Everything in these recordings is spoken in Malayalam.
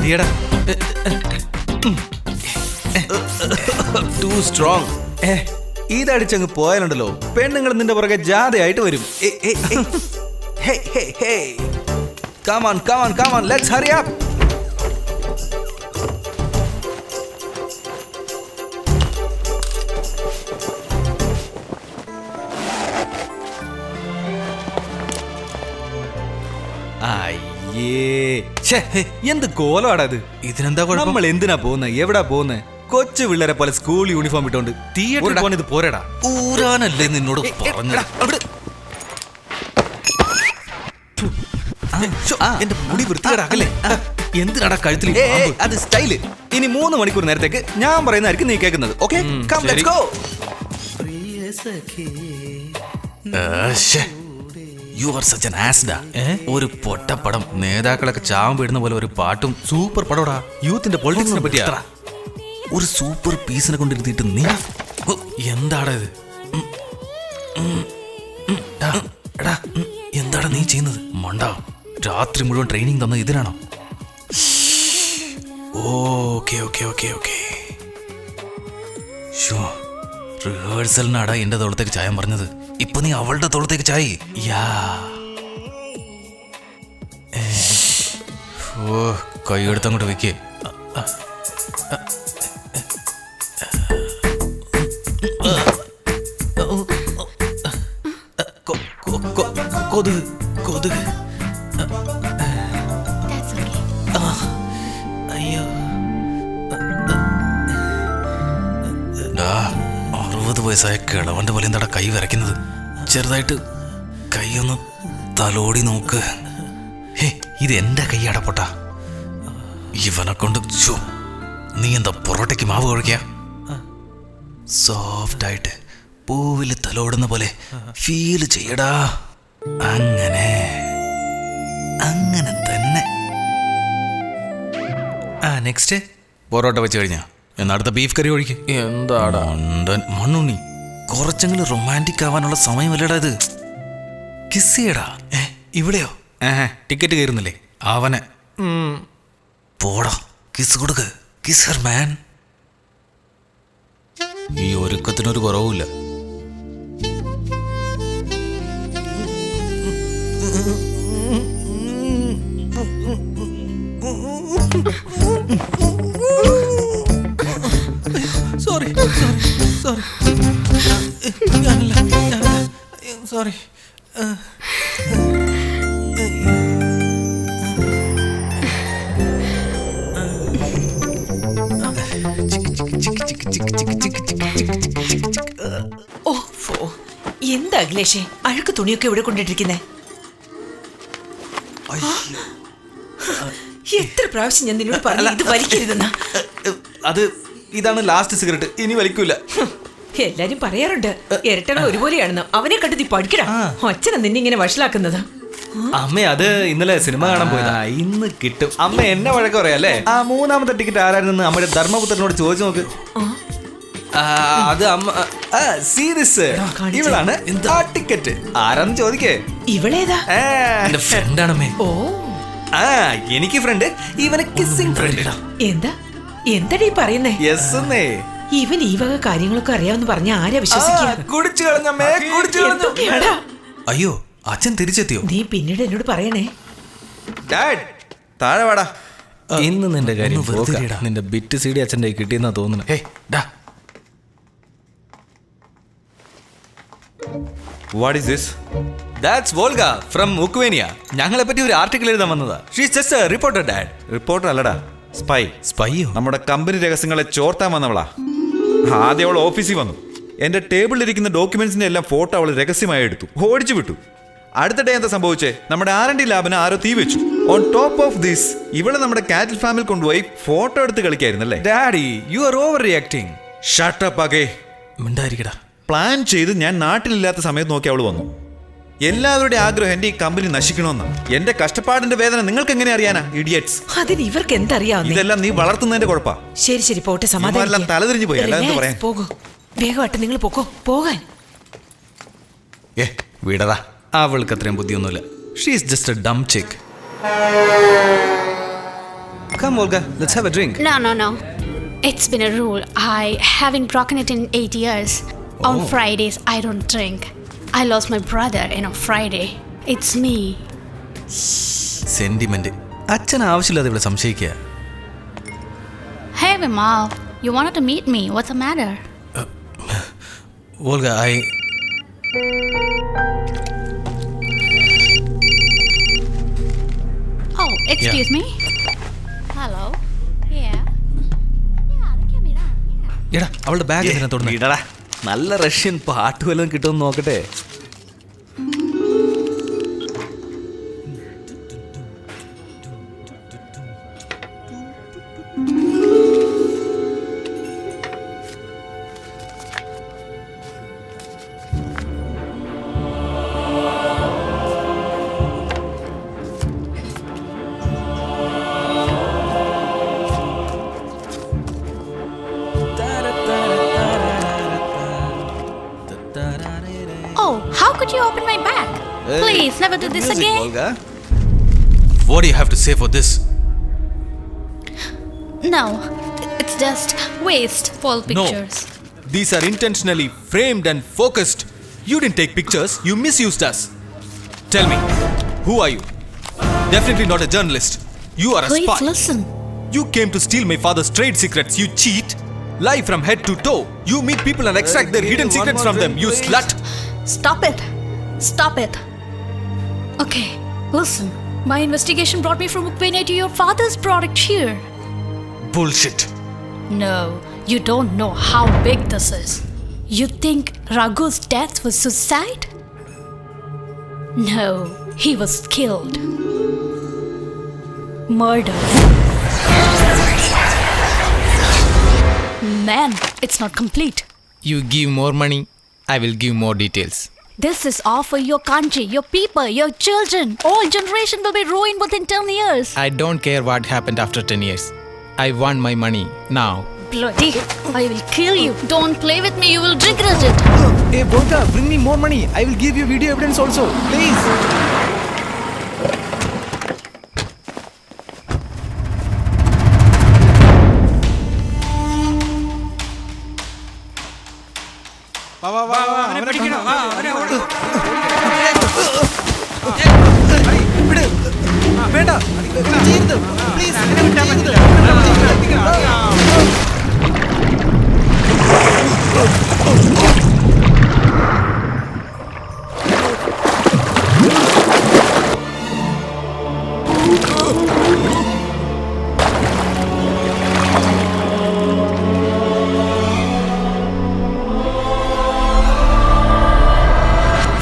മതിയടാ. To strong. ഇതടിച്ചങ്ങ് പോയാലുണ്ടല്ലോ പെണ്ണുങ്ങൾ നിന്റെ പുറകെ ജാഥയായിട്ട് വരും. Come on, come on, come on, let's hurry up. എന്ത് കോലമാടാ ഇത്? ഇതിനെന്താ നമ്മൾ എന്തിനാ പോകുന്നത്? എവിടാ പോകുന്നത്? കൊച്ചു പിള്ളേരെ പോലെ സ്കൂൾ യൂണിഫോം ഇട്ടോണ്ട് തിയേറ്ററിൽ പോകാൻ ഇത് പോരടാ. ഊരാനല്ലേ നിന്നോട് പറഞ്ഞത്? എന്റെ മുടി വൃത്തികേടാക്കല്ലേ. എന്തിനാടാ കഴുത്തിൽ? അത് സ്റ്റൈല്. ഇനി 3 മണിക്കൂർ നേരത്തേക്ക് ഞാൻ പറയുന്നതായിരിക്കും നീ കേൾക്കുന്നത്. Okay, come let's go. You are such an ആസ്ഡാ. ഒരു പൊട്ടപ്പടം, നേതാക്കളൊക്കെ ചാവും വീടുന്ന പോലെ ഒരു പാട്ടും. സൂപ്പർ പടോടാ. യൂത്തിന്റെ പൊളിറ്റിക്സിനെ പറ്റിയാ. ഒരു സൂപ്പർ പീസിനെ കൊണ്ടിരുത്തിയിട്ട് നീ എന്താടാ ഇത്? എന്താടാ നീ ചെയ്യുന്നത്? മണ്ടാ, രാത്രി മുഴുവൻ ട്രെയിനിങ് തന്നത് ഇതിനാണോ? Okay okay okay okay. റിഹേഴ്സലിനാടാ എന്റെ തോളത്തേക്ക് ചായം പറഞ്ഞത്. ഇപ്പൊ നീ അവളുടെ തോളത്തേക്ക് ചായി. ഓ, കൈ എടുത്തങ്ങോട്ട് വെക്കേ. കൊതുക് കൊതുക്. അയ്യോ, 60 വയസ്സായ കിളവന്റെ പോലെ എന്താടാ കൈ വിറയ്ക്കുന്നത്? ചെറുതായിട്ട് കൈയൊന്ന് തലോടി നോക്ക്. ഇത് എന്റെ കൈ അടപ്പൊട്ട. ഇവനെ കൊണ്ട് നീ എന്താ പൊറോട്ടയ്ക്ക് മാവ് കുഴയ്ക്ക? സോഫ്റ്റ് ആയിട്ട് പൂവിൽ തലോടുന്ന പോലെ ഫീല് ചെയ്യടാ. അങ്ങനെ അങ്ങനെ തന്നെ. നെക്സ്റ്റ് പൊറോട്ട വെച്ച് കഴിഞ്ഞാ എന്നാ അടുത്ത ബീഫ് കറി ഒഴിക്ക്. എന്താടാ മണ്ണുണ്ണി, കുറച്ചെങ്കിലും റൊമാൻറ്റിക് ആവാനുള്ള സമയമല്ലടാ ഇത്. കിസ് ചെയ്യടാ. ഇവിടെയോ? ടിക്കറ്റ് കയറുന്നില്ലേ? അവനെ പോടാ, കിസ് കൊടുക്ക്. കിസ് ഹർ മാൻ. ഈ ഒരുക്കത്തിനൊരു കുറവുമില്ല. സോറി സോറി സോറി, ഞാനല്ല സോറി. എന്താ അഖിലേഷേ, അഴുക്ക് തുണിയൊക്കെ ഇവിടെ കൊണ്ടിട്ടിരിക്കുന്നേ? എത്ര പ്രാവശ്യം ഞാൻ നിന്നോട് പറഞ്ഞു ഇത് വലിക്കരുതെന്നാ? അത് ഇതാണ് ലാസ്റ്റ് സിഗരറ്റ്, ഇനി വലിക്കൂല. എല്ലാരും പറയാറുണ്ട് ഇരട്ടകൾ ഒരുപോലെയാണെന്ന്. അവനെ കണ്ടു നീ പഠിക്കടാ. അച്ഛനാ നിന്നെ ഇങ്ങനെ വഷളാക്കുന്നത്. അമ്മ അത് ഇന്നലെ സിനിമ കാണാൻ പോയതാ. ഇന്ന് കിട്ടും. അമ്മ എന്നെ വഴക്കം പറയാല്ലേ? 3ാമത്തെ ടിക്കറ്റ് ആരായിരുന്നു അമ്മയുടെ ധർമ്മപുത്രനോട് ചോദിച്ചു നോക്ക്. അത് അമ്മ ഇവളാണ് ടിക്കറ്റ്. ആരാന്ന് ചോദിക്കേ. ഇവളേതാ? എന്റെ ഫ്രണ്ടാണമ്മേ. ഓ, എനിക്ക് ഫ്രണ്ട്, ഇവന് കിസ്സിംഗ് ഫ്രണ്ട്. എന്താ എന്താടീ പറയുന്നേ? ഇവൻ ഈ വക കാര്യങ്ങളൊക്കെ അറിയാമെന്ന് പറഞ്ഞ ആരാ വിശ്വസിക്കുക? അയ്യോ, അച്ഛൻ തിരിച്ചെത്തിയോ? നീ പിന്നീട് എന്നോട് പറയണേ. താഴെ വാടാ. ഇന്ന് നിന്റെ കാര്യം നിന്റെ ബിറ്റ് സീഡി അച്ഛൻ്റെ കിട്ടിയെന്നാ തോന്നുന്നു. What is this? That's Volga from Ukraine. ഞങ്ങളെ പറ്റി ഒരു ആർട്ടിക്കിൾ എഴുതാൻ വന്നതാ. She's just a reporter, Dad. Reporter അല്ലടാ, സ്പൈ. സ്പൈയോ? നമ്മുടെ കമ്പനി രഹസ്യങ്ങളെ ചോർത്താൻ വന്നവളാ. ആദ്യം അവൾ ഓഫീസിൽ വന്നു. എന്റെ ടേബിളിലിരിക്കുന്ന ഡോക്യുമെന്റ്സിന്റെ എല്ലാം ഫോട്ടോ അവൾ രഹസ്യമായി എടുത്തു, ഓടിച്ചു വിട്ടു. അടുത്ത ഡേ എന്താ സംഭവിച്ചേ? നമ്മുടെ R&D ലാബിന് ആരോ തീ വെച്ചു. ഓൺ ടോപ്പ് ഓഫ് ദിസ് ഇവളെ നമ്മുടെ കാറ്റിൽ ഫാമിൽ കൊണ്ടുപോയി ഫോട്ടോ എടുത്ത് കളിക്കായിരുന്നല്ലേ? Daddy, you are overreacting. Shut up അഗേ. മിണ്ടായിരിക്കടാ. പ്ലാൻ ചെയ്ത് ഞാൻ നാട്ടിലില്ലാത്ത സമയത്ത് നോക്കി അവൾ വന്നു. എല്ലാവരുടെ ആഗ്രഹം എന്റെ ഈ കമ്പനി നശിക്കണമെന്ന്. എന്റെ കഷ്ടപ്പാടിന്റെ വേദന നിങ്ങൾക്ക് എങ്ങനെ അറിയാനാ, ഇഡിയറ്റ്സ്? അതിന് ഇവർക്ക് എന്തറിയാം? ഇതെല്ലാം നീ വളർത്തുന്നതിന്റെ കുഴപ്പാ. ശരി ശരി, പോട്ടെ, സമാധാനം. തലതിരിഞ്ഞു പോയി. അല്ലാതെ പറയാൻ പോകൂ, വേഗമായിട്ട് നിങ്ങൾ പോകോ. പോകാൻ വിടടാ, അവൾക്ക് അത്രയും ബുദ്ധിയൊന്നുമില്ല. She is just a dumb chick. Come, Olga, let's have a drink. No. It's been a rule. I haven't broken it in 8 years. On Fridays, I don't drink. I lost my brother on Friday. It's me. Sentiment. അച്ഛൻ ആവശ്യമില്ലാതെ ഇവിടെ സംശയിക്കുക. Hey, Vimal. You wanted to meet me. What's the matter? Olga, Oh, excuse me. Hello. Yeah. They came down. Yeah. എടാ അവളുടെ ബാഗ് എന്തിനാ തുറന്നത്? ഇടടാ. നല്ല റഷ്യൻ പാട്ട് വല്ലതും കിട്ടുമെന്ന് നോക്കട്ടെ. Oh, how could you open my bag? Please, never do this again. Olga. What do you have to say for this? No, it's just wasteful pictures. No, these are intentionally framed and focused. You didn't take pictures, you misused us. Tell me, who are you? Definitely not a journalist. You are a Please spy. listen. You came to steal my father's trade secrets, you cheat. Lie from head to toe. You meet people and extract their hidden secrets from them, you slut. Stop it. Stop it. Okay, listen. My investigation brought me from Ukraine to your father's product here. Bullshit. No, you don't know how big this is. You think Raghu's death was suicide? No, he was killed. Murder. Man, it's not complete. You give more money, I will give more details. This is all for your country, your people, your children. All generation will be ruined within 10 years. I don't care what happened after 10 years. I want my money now. Bloody, I will kill you. Don't play with me, you will regret it. Hey, Volta, bring me more money. I will give you video evidence also. Please.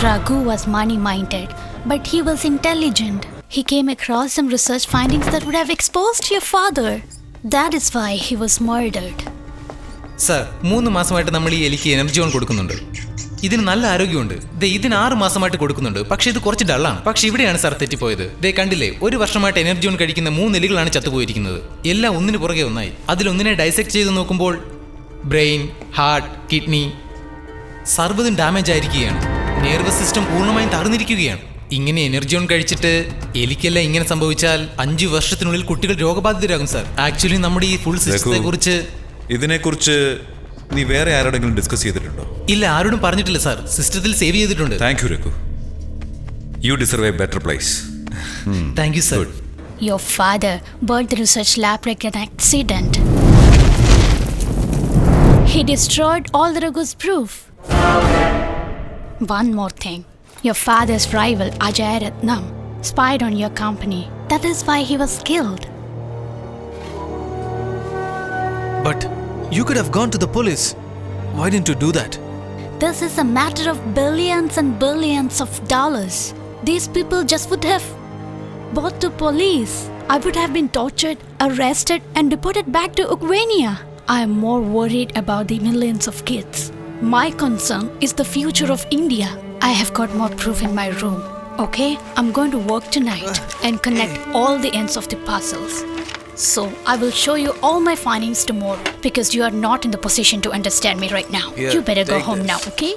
Raghu was money-minded, but he was intelligent. He came across some research findings that would have exposed your father. That is why he was murdered. Sir 3 മാസമായിട്ട് നമ്മൾ ഈ എലിക്ക് എനർജി ഓൺ കൊടുക്കുന്നുണ്ട്. ഇതിന് നല്ല ആരോഗ്യമുണ്ട്. ഇതിന് 6 മാസമായിട്ട് കൊടുക്കുന്നുണ്ട്. പക്ഷേ ഇത് കുറച്ച് ഡള്ളാണ്. പക്ഷേ ഇവിടെയാണ് സാർ തെറ്റിപ്പോയത്. കണ്ടില്ലേ, 1 വർഷമായിട്ട് എനർജി ഓൺ കഴിക്കുന്ന 3 എലികളാണ് ചത്തുപോയിരിക്കുന്നത്. എല്ലാം ഒന്നിന് പുറകെ ഒന്നായി. അതിലൊന്നിനെ ഡൈസെക്ട് ചെയ്ത് നോക്കുമ്പോൾ ബ്രെയിൻ, ഹാർട്ട്, കിഡ്നി സർവ്വതും ഡാമേജ് ആയിരിക്കുകയാണ്. നെർവസ് സിസ്റ്റം പൂർണ്ണമായും തകർന്നിരിക്കുകയാണ്. ഇങ്ങനെ എനർജി ഓൺ കഴിച്ചിട്ട് എലിക്കെല്ലാം ഇങ്ങനെ സംഭവിച്ചാൽ 5 വർഷത്തിനുള്ളിൽ കുട്ടികൾ രോഗബാധിതരാകും സാർ. ആക്ച്വലി നമ്മുടെ ഈ ഫുൾ സിസ്റ്റത്തെ കുറിച്ച് ഇതിനെക്കുറിച്ച് നീ വേറെ ആരോടെങ്കിലും ഡിസ്കസ് ചെയ്തിട്ടുണ്ടോ? ഇല്ല, ആരോടും പറഞ്ഞിട്ടില്ല സാർ. സിസ്റ്റത്തിൽ സേവ് ചെയ്തിട്ടുണ്ട്. Thank you Raghu. U deserve A better place. Thank you sir. Your father burned the research lab like an accident. He destroyed all the Raghu's proof. One more thing. Your father's rival, Ajay Ratnam, spied on your company. That is why he was killed. But you could have gone to the police. Why didn't you do that? This is a matter of billions and billions of dollars. These people just would have bought to police. I would have been tortured, arrested, and deported back to Ukraine. I am more worried about the millions of kids. My concern is the future of India. I have got more proof in my room. Okay? I'm going to work tonight and connect all the ends of the puzzles. So, I will show you all my findings tomorrow because you are not in the position to understand me right now. Yeah, You better go take home this. now, okay?